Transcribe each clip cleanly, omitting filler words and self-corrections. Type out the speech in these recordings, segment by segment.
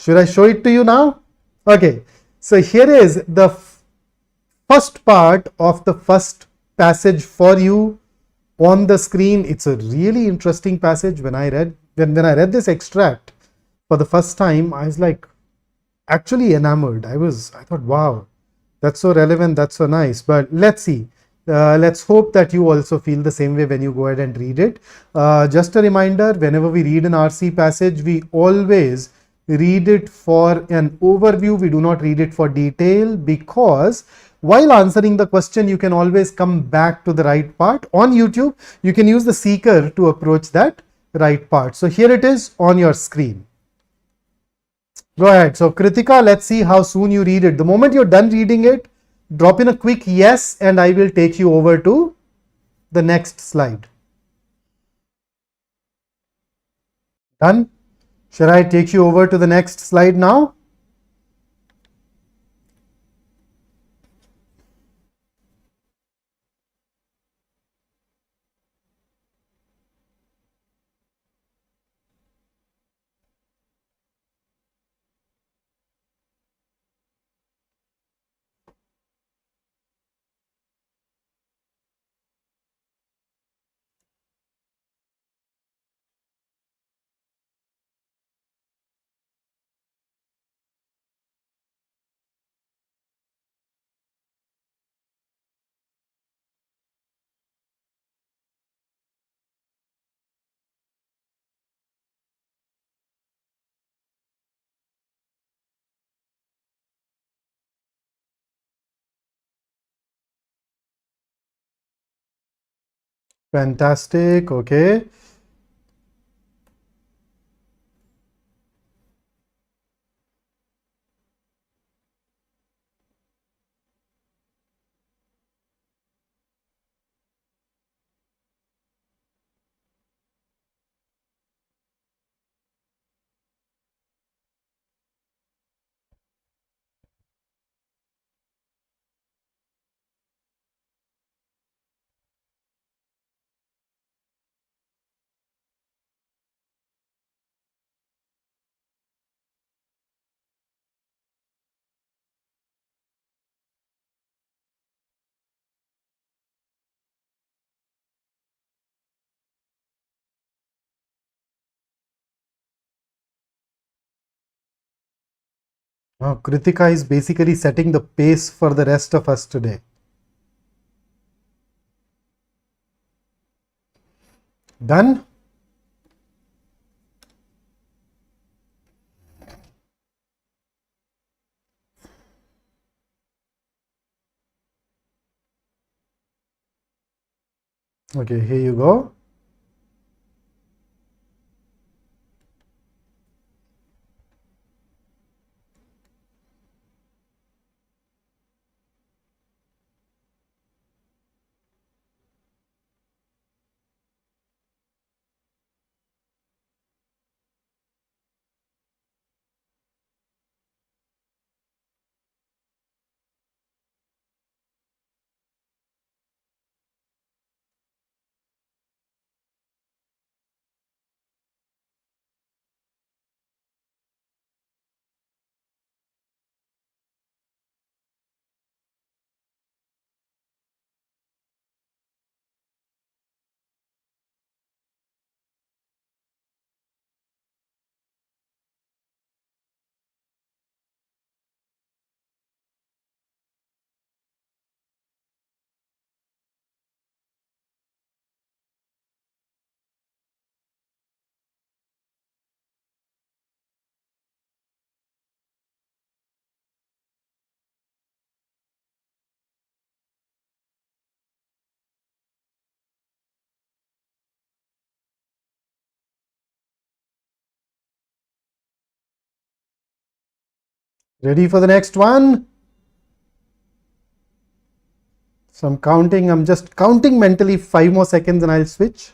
Should I show it to you now? Okay, so here is the first part of the first passage for you on the screen. It's a really interesting passage. When I read this extract for the first time, I was like actually enamored. I thought, wow, that's so relevant, that's so nice. But let's see. Let's hope that you also feel the same way when you go ahead and read it. Just a reminder, whenever we read an RC passage, we always read it for an overview. We do not read it for detail, because while answering the question, you can always come back to the right part. On YouTube, you can use the seeker to approach that right part. So here it is on your screen. Go ahead. So Kritika, let's see how soon you read it. The moment you're done reading it, drop in a quick yes, and I will take you over to the next slide. Done? Shall I take you over to the next slide now? Fantastic. Okay. Now, Kritika is basically setting the pace for the rest of us today. Done? Okay, here you go. Ready for the next one? So I'm counting, I'm just counting mentally 5 more seconds and I'll switch.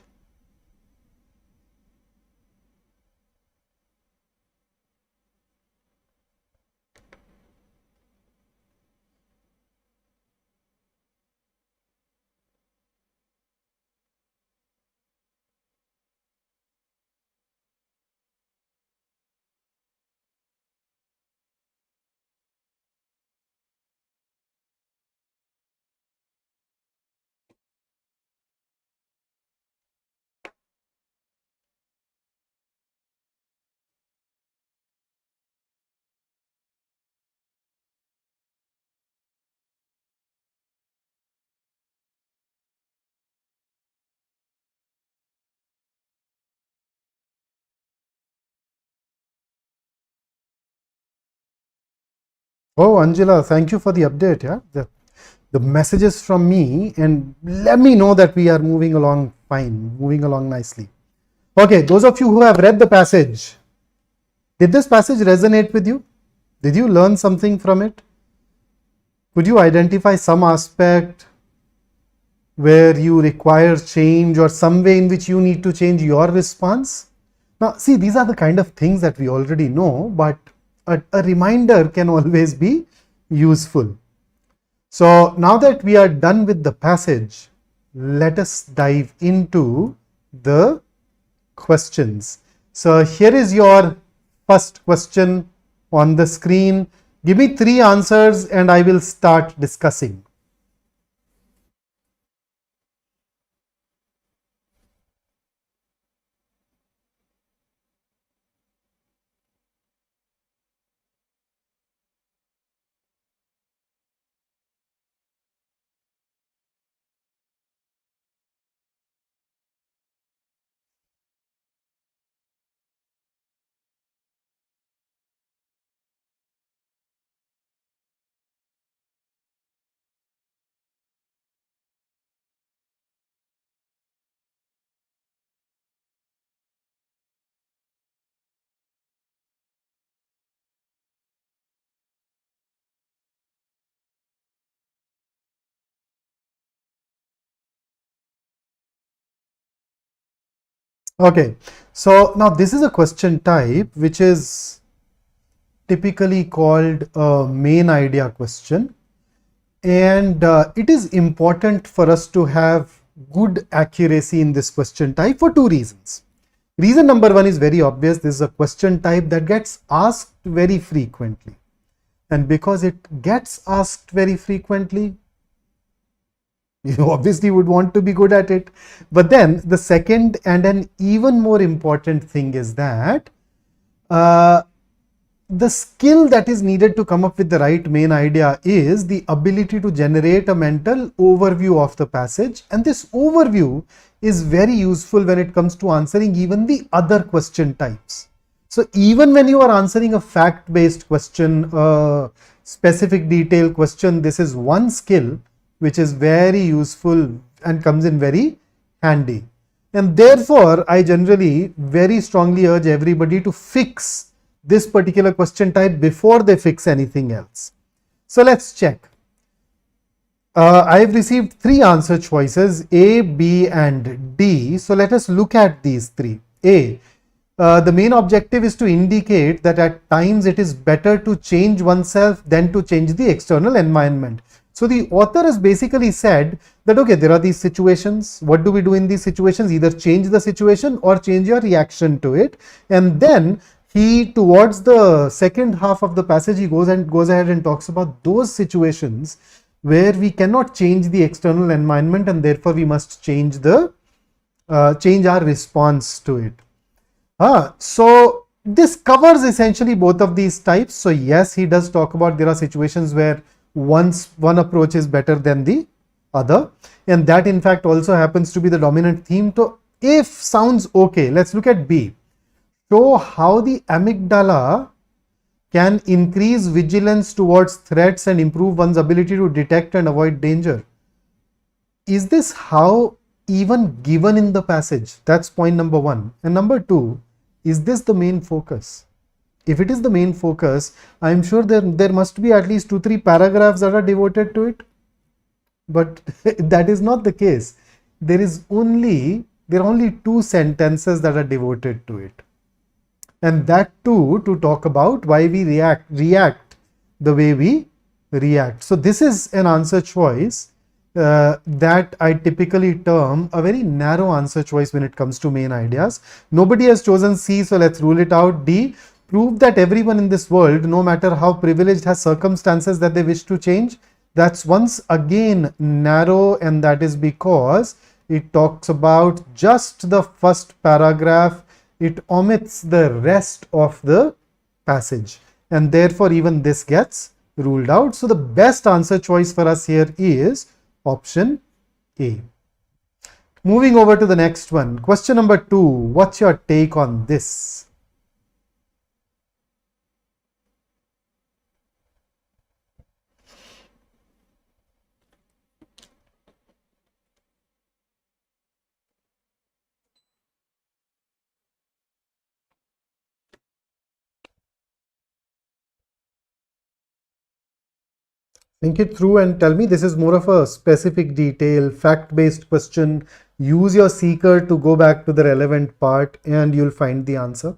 Oh, Angela, thank you for the update. Yeah, the messages from me, and let me know that we are moving along fine, moving along nicely. Okay, those of you who have read the passage, did this passage resonate with you? Did you learn something from it? Could you identify some aspect where you require change or some way in which you need to change your response? Now, see, these are the kind of things that we already know, but a reminder can always be useful. So now that we are done with the passage, let us dive into the questions. So here is your first question on the screen. Give me 3 answers and I will start discussing. Okay, so now this is a question type which is typically called a main idea question, and it is important for us to have good accuracy in this question type for 2 reasons. Reason number 1 is very obvious. This is a question type that gets asked very frequently, and because it gets asked very frequently, you obviously would want to be good at it. But then the second and an even more important thing is that the skill that is needed to come up with the right main idea is the ability to generate a mental overview of the passage, and this overview is very useful when it comes to answering even the other question types. So even when you are answering a fact-based question, a specific detail question, this is one skill which is very useful and comes in very handy. And therefore, I generally very strongly urge everybody to fix this particular question type before they fix anything else. So let's check. I have received 3 answer choices, A, B and D. So let us look at these 3. A, the main objective is to indicate that at times it is better to change oneself than to change the external environment. So the author has basically said that, okay, there are these situations. What do we do in these situations? Either change the situation or change your reaction to it. And then he, towards the second half of the passage, he goes ahead and talks about those situations where we cannot change the external environment, and therefore we must change our response to it. So this covers essentially both of these types. So yes, he does talk about there are situations where one approach is better than the other, and that in fact also happens to be the dominant theme. So if sounds okay, let's look at B. Show how the amygdala can increase vigilance towards threats and improve one's ability to detect and avoid danger. Is this how even given in the passage? That's point number 1. And number 2, is this the main focus? If it is the main focus, I am sure there must be at least 2-3 paragraphs that are devoted to it. But that is not the case. There are only 2 sentences that are devoted to it. And that too to talk about why we react the way we react. So this is an answer choice that I typically term a very narrow answer choice when it comes to main ideas. Nobody has chosen C, so let's rule it out. D, prove that everyone in this world, no matter how privileged, has circumstances that they wish to change. That's once again narrow, and that is because it talks about just the first paragraph. It omits the rest of the passage, and therefore even this gets ruled out. So the best answer choice for us here is option A. Moving over to the next one, question number 2. What's your take on this? Think it through and tell me. This is more of a specific detail, fact-based question. Use your seeker to go back to the relevant part and you'll find the answer.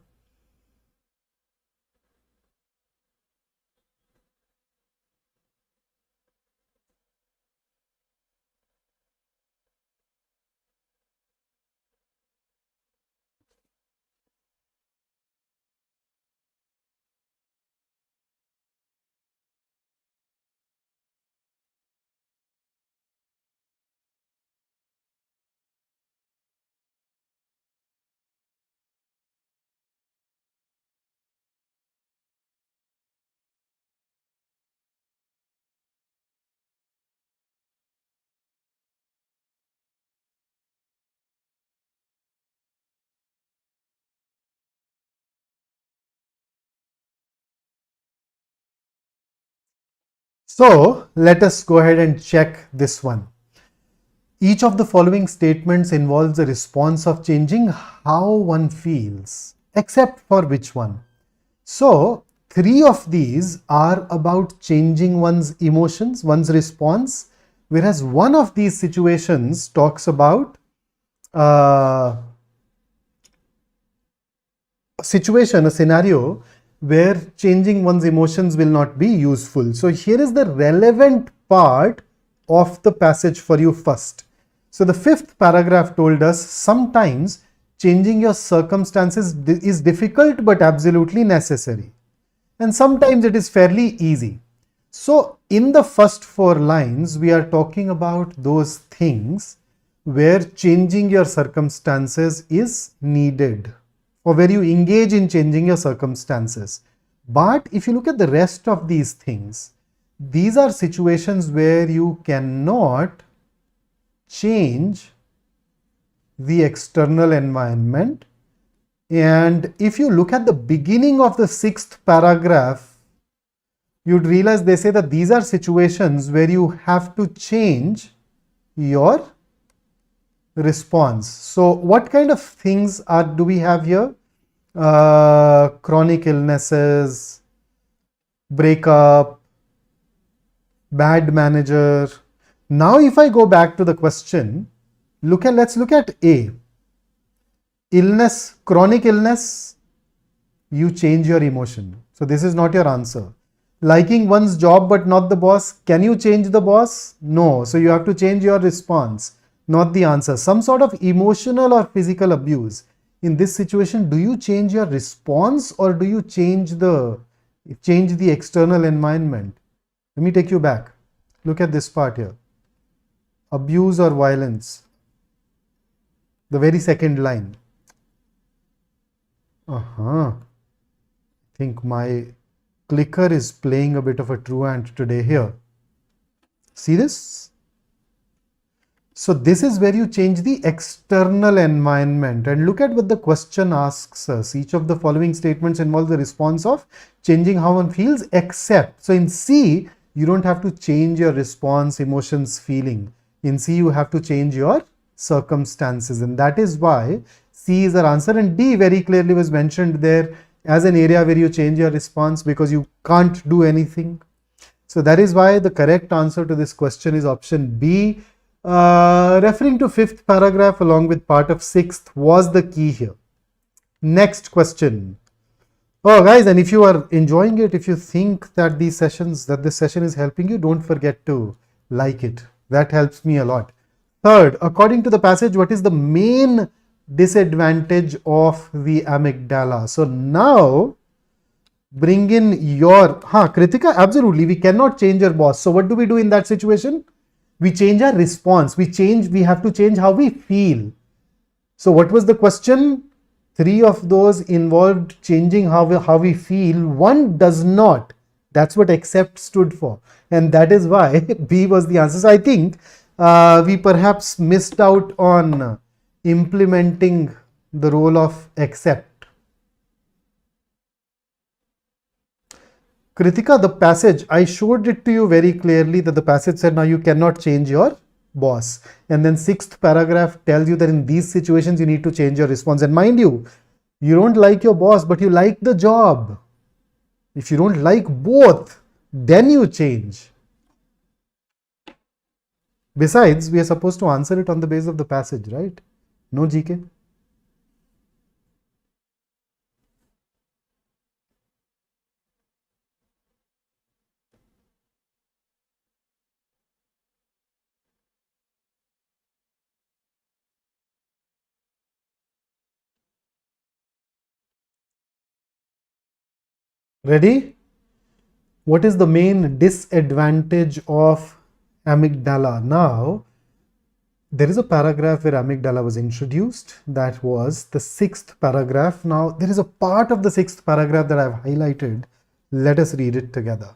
So let us go ahead and check this one. Each of the following statements involves a response of changing how one feels, except for which one? So, three of these are about changing one's emotions, one's response, whereas one of these situations talks about a scenario where changing one's emotions will not be useful. So, here is the relevant part of the passage for you first. So the fifth paragraph told us sometimes changing your circumstances is difficult but absolutely necessary. And sometimes it is fairly easy. So in the first four lines, we are talking about those things where changing your circumstances is needed, or where you engage in changing your circumstances. But if you look at the rest of these things, these are situations where you cannot change the external environment. And if you look at the beginning of the sixth paragraph, you'd realize they say that these are situations where you have to change your response. So what kind of things do we have here? Chronic illnesses, breakup, bad manager. Now if I go back to the question, let's look at A. Illness, chronic illness, you change your emotion. So this is not your answer. Liking one's job but not the boss, can you change the boss? No. So you have to change your response, not the answer. Some sort of emotional or physical abuse. In this situation, do you change your response or do you change the external environment? Let me take you back. Look at this part here. Abuse or violence. The very second line. I think my clicker is playing a bit of a truant today here. See this? So this is where you change the external environment. And look at what the question asks us. Each of the following statements involves the response of changing how one feels, except. So in C, you don't have to change your response, emotions, feeling. In C, you have to change your circumstances, and that is why C is our answer. And D very clearly was mentioned there as an area where you change your response because you can't do anything. So that is why the correct answer to this question is option B. Referring to fifth paragraph along with part of sixth was the key here. Next question. Oh guys, and if you are enjoying it, if you think that this session is helping you, don't forget to like it. That helps me a lot. Third, according to the passage, what is the main disadvantage of the amygdala? So now bring in your, Kritika, absolutely, we cannot change your boss. So what do we do in that situation? We change our response. We have to change how we feel. So what was the question? Three of those involved changing how we feel. One does not. That's what accept stood for. And that is why B was the answer. So I think we perhaps missed out on implementing the role of accept. Kritika, the passage, I showed it to you very clearly that the passage said now you cannot change your boss. And then sixth paragraph tells you that in these situations you need to change your response. And mind you, you don't like your boss, but you like the job. If you don't like both, then you change. Besides, we are supposed to answer it on the basis of the passage, right? No GK. Ready? What is the main disadvantage of amygdala? Now, there is a paragraph where amygdala was introduced. That was the 6th paragraph. Now, there is a part of the 6th paragraph that I've highlighted. Let us read it together.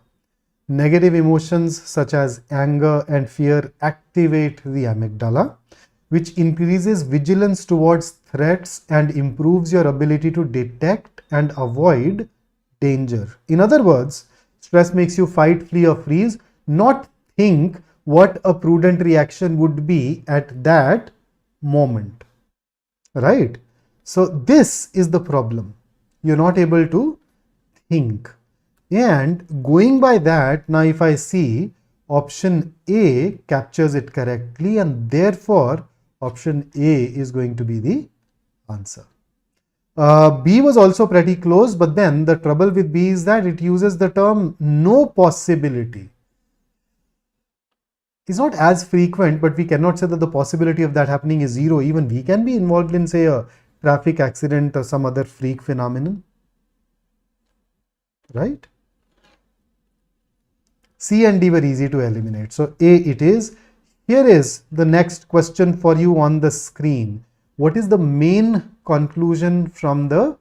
Negative emotions such as anger and fear activate the amygdala, which increases vigilance towards threats and improves your ability to detect and avoid danger. In other words, stress makes you fight, flee, or freeze, not think what a prudent reaction would be at that moment. Right? So, this is the problem. You're not able to think. And going by that, now if I see option A captures it correctly, and therefore option A is going to be the answer. B was also pretty close, but then the trouble with B is that it uses the term no possibility. It's not as frequent, but we cannot say that the possibility of that happening is zero. Even we can be involved in, say, a traffic accident or some other freak phenomenon, right? C and D were easy to eliminate. So A it is. Here is the next question for you on the screen. What is the main conclusion from the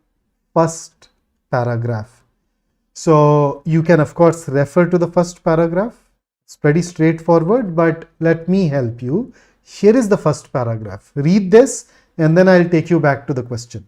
first paragraph? So you can of course refer to the first paragraph. It's pretty straightforward, but let me help you. Here is the first paragraph. Read this and then I'll take you back to the question.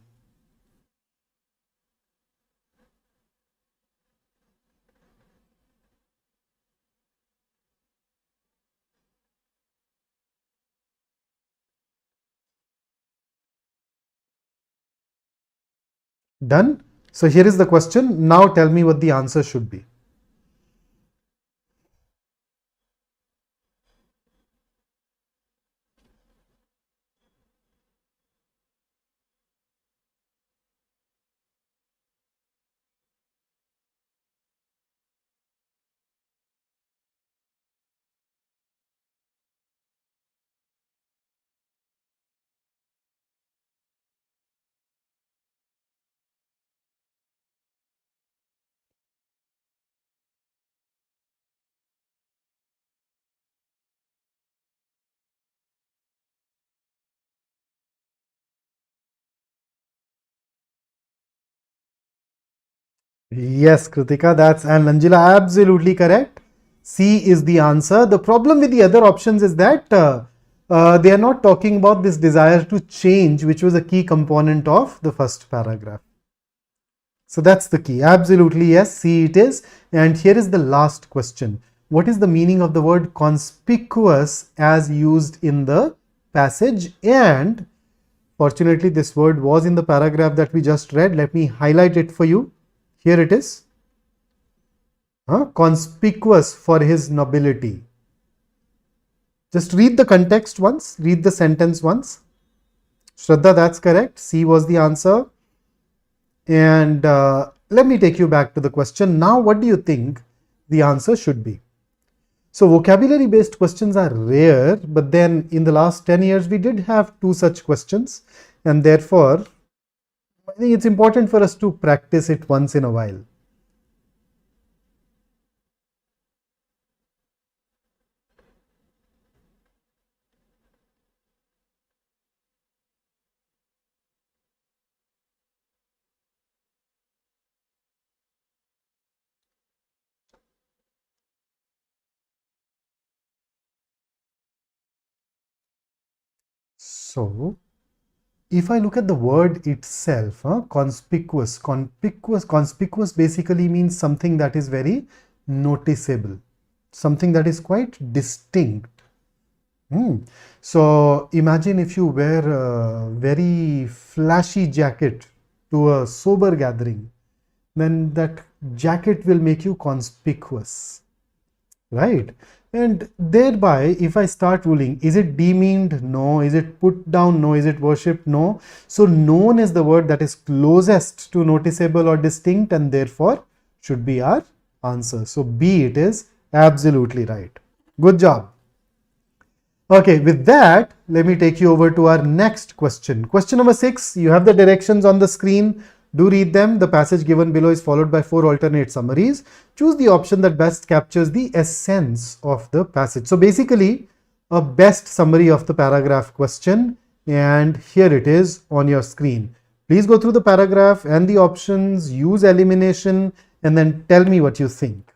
Done? So here is the question. Now tell me what the answer should be. Yes, Kritika, that's and Anjila, absolutely correct. C is the answer. The problem with the other options is that they are not talking about this desire to change, which was a key component of the first paragraph. So that's the key. Absolutely, yes, C it is. And here is the last question. What is the meaning of the word conspicuous as used in the passage? And fortunately, this word was in the paragraph that we just read. Let me highlight it for you. Here it is. Conspicuous for his nobility. Just read the context once, read the sentence once. Shraddha, that's correct. C was the answer. And let me take you back to the question. Now, what do you think the answer should be? So, vocabulary based questions are rare, but then in the last 10 years, we did have 2 such questions. And therefore, I think it's important for us to practice it once in a while. So, if I look at the word itself, conspicuous basically means something that is very noticeable, something that is quite distinct. So imagine if you wear a very flashy jacket to a sober gathering, then that jacket will make you conspicuous, right? And thereby, if I start ruling, is it demeaned? No. Is it put down? No. Is it worshipped? No. So known is the word that is closest to noticeable or distinct, and therefore should be our answer. So B, it is absolutely right. Good job. Okay, with that, let me take you over to our next question. Question number 6, you have the directions on the screen. Do read them. The passage given below is followed by 4 alternate summaries. Choose the option that best captures the essence of the passage. So basically, a best summary of the paragraph question, and here it is on your screen. Please go through the paragraph and the options, use elimination, and then tell me what you think.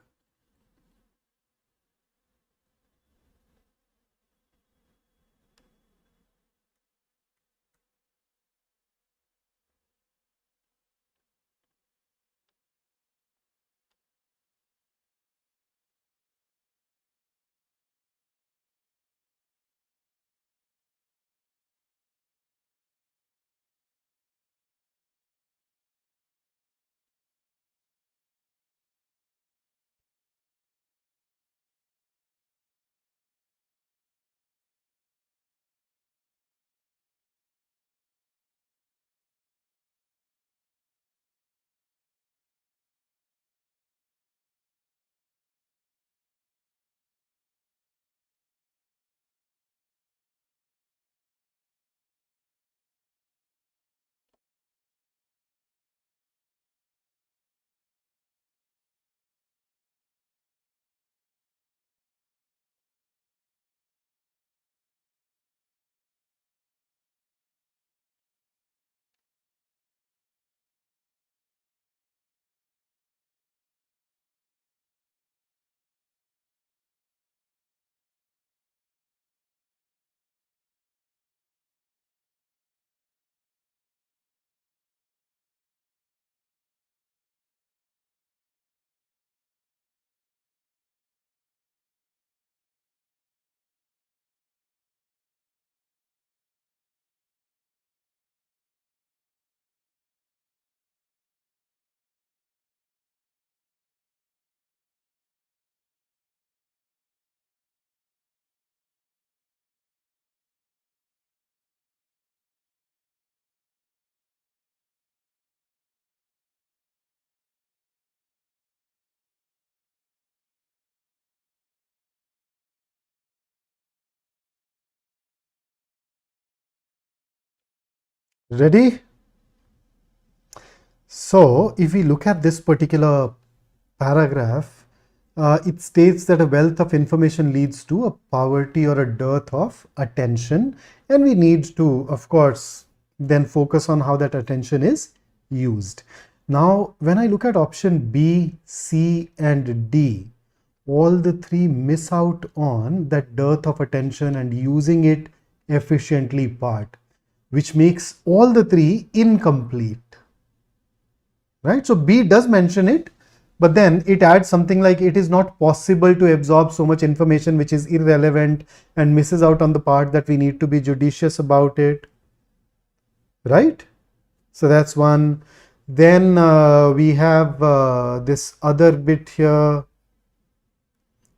Ready? So, if we look at this particular paragraph, it states that a wealth of information leads to a poverty or a dearth of attention, and we need to, of course, then focus on how that attention is used. Now, when I look at option B, C, and D, all the three miss out on that dearth of attention and using it efficiently part, which makes all the three incomplete. Right? So B does mention it, but then it adds something like it is not possible to absorb so much information which is irrelevant and misses out on the part that we need to be judicious about it. Right? So that's one. Then we have this other bit here.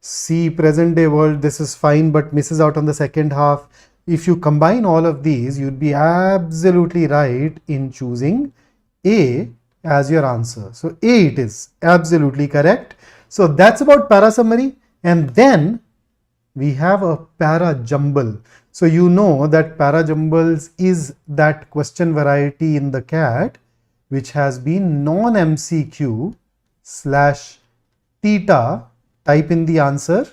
C, present day world, this is fine but misses out on the second half. If you combine all of these, you'd be absolutely right in choosing A as your answer. So A, it is absolutely correct. So that's about para summary. And then we have a para jumble. So you know that para jumbles is that question variety in the CAT which has been non-MCQ / theta, type in the answer,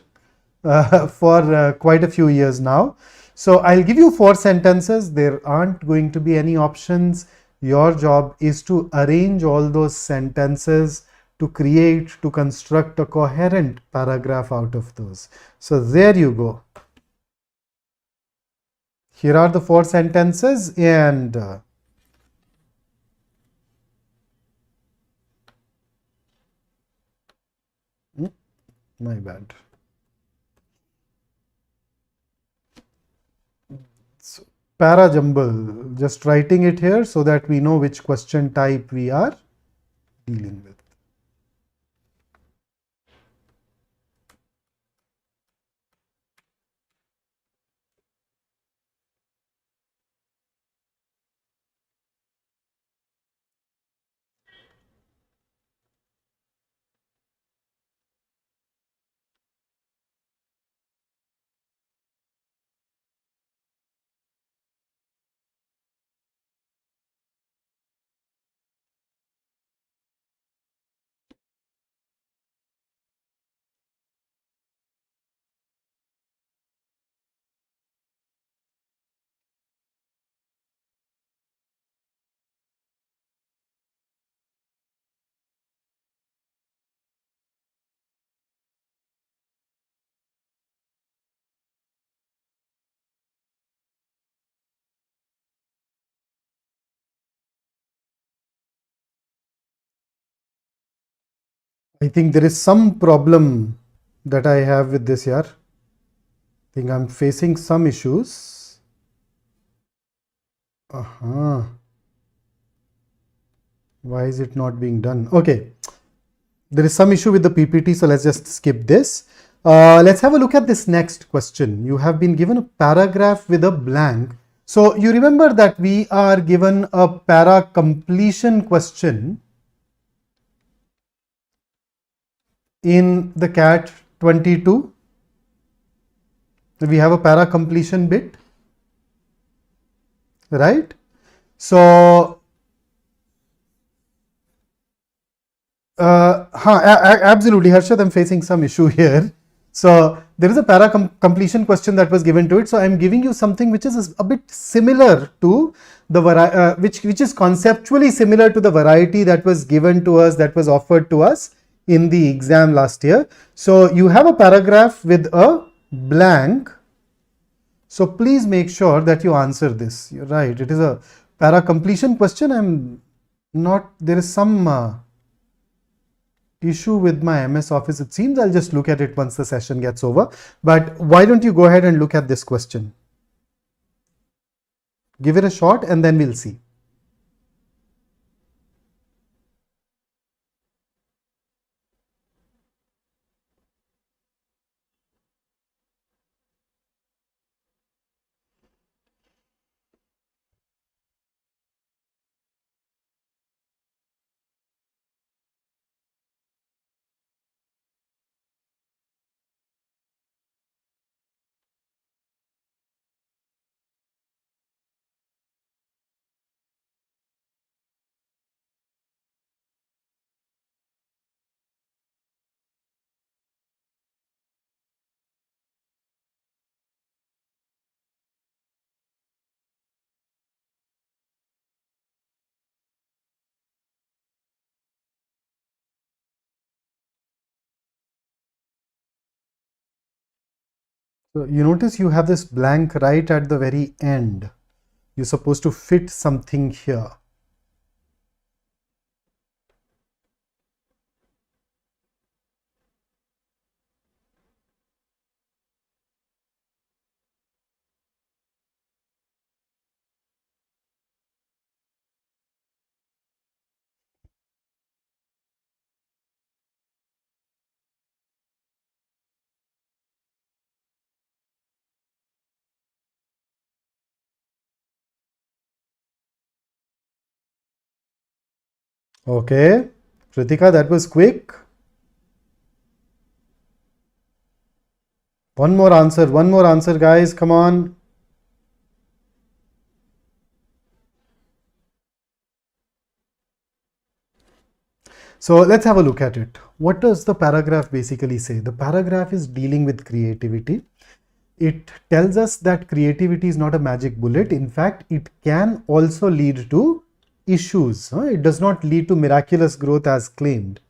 for quite a few years now. So I'll give you 4 sentences. There aren't going to be any options. Your job is to arrange all those sentences to construct a coherent paragraph out of those. So there you go. Here are the 4 sentences, and my bad. So, para jumble, just writing it here so that we know which question type we are dealing with. I think there is some problem that I have with this here. I think I'm facing some issues. Why is it not being done? Okay. There is some issue with the PPT, so let's just skip this. Let's have a look at this next question. You have been given a paragraph with a blank. So you remember that we are given a para completion question in the CAT 22. We have a para completion bit, right? So absolutely, Harshad, I'm facing some issue here. So there is a para completion question that was given to it. So I'm giving you something which is a bit similar to the which is conceptually similar to the variety that was given to us, that was offered to us in the exam last year. So you have a paragraph with a blank. So please make sure that you answer this. You're right. It is a para completion question. There is some issue with my MS Office, it seems. I'll just look at it once the session gets over. But why don't you go ahead and look at this question? Give it a shot and then we'll see. So you notice you have this blank right at the very end. You're supposed to fit something here. Okay, Kritika, that was quick. One more answer, guys, come on. So let's have a look at it. What does the paragraph basically say? The paragraph is dealing with creativity. It tells us that creativity is not a magic bullet. In fact, it can also lead to issues. It does not lead to miraculous growth as claimed.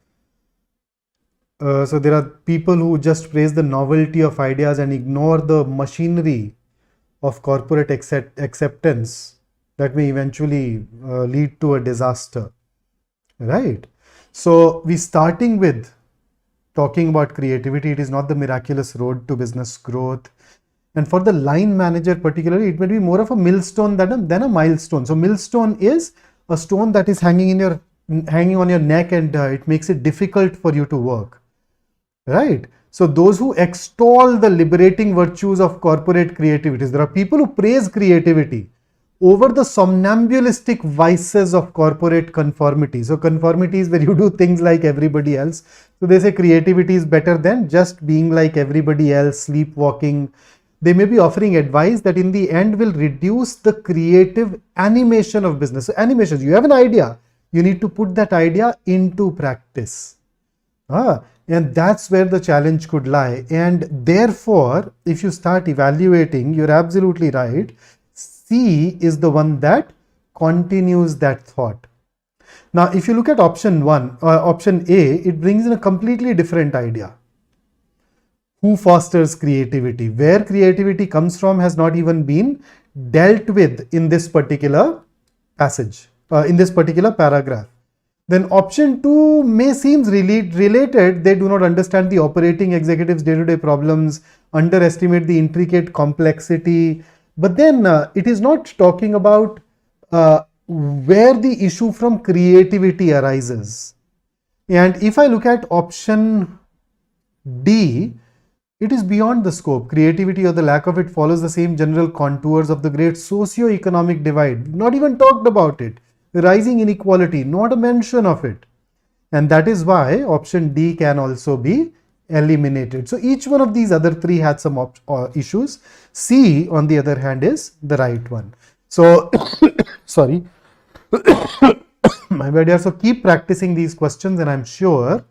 So there are people who just praise the novelty of ideas and ignore the machinery of corporate acceptance that may eventually lead to a disaster, right? So we starting with talking about creativity. It is not the miraculous road to business growth. And for the line manager particularly, it may be more of a millstone than a milestone. So millstone is a stone that is hanging on your neck, and it makes it difficult for you to work, right? So those who extol the liberating virtues of corporate creativity, there are people who praise creativity over the somnambulistic vices of corporate conformity. So conformity is where you do things like everybody else. So they say creativity is better than just being like everybody else, sleepwalking. They may be offering advice that in the end will reduce the creative animation of business. So animations, you have an idea, you need to put that idea into practice. And that's where the challenge could lie. And therefore, if you start evaluating, you're absolutely right. C is the one that continues that thought. Now, if you look at option A, it brings in a completely different idea. Who fosters creativity? Where creativity comes from has not even been dealt with in this particular passage, in this particular paragraph. Then option 2 may seem related. They do not understand the operating executives' day-to-day problems, underestimate the intricate complexity. But then it is not talking about where the issue from creativity arises. And if I look at option D, it is beyond the scope. Creativity or the lack of it follows the same general contours of the great socio-economic divide. Not even talked about it. Rising inequality, not a mention of it. And that is why option D can also be eliminated. So each one of these other three had some issues. C, on the other hand, is the right one. So, sorry, my bad. So keep practicing these questions, and I'm sure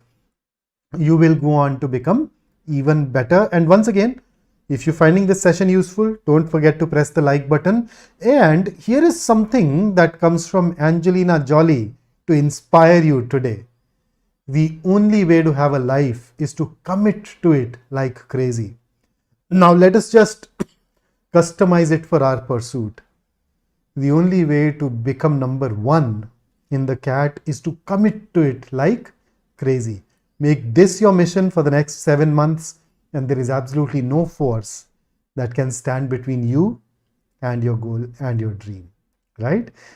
you will go on to become even better. And once again, if you're finding this session useful, don't forget to press the like button. And here is something that comes from Angelina Jolie to inspire you today. The only way to have a life is to commit to it like crazy. Now let us just customize it for our pursuit. The only way to become number one in the CAT is to commit to it like crazy. Make this your mission for the next 7 months, and there is absolutely no force that can stand between you and your goal and your dream, right?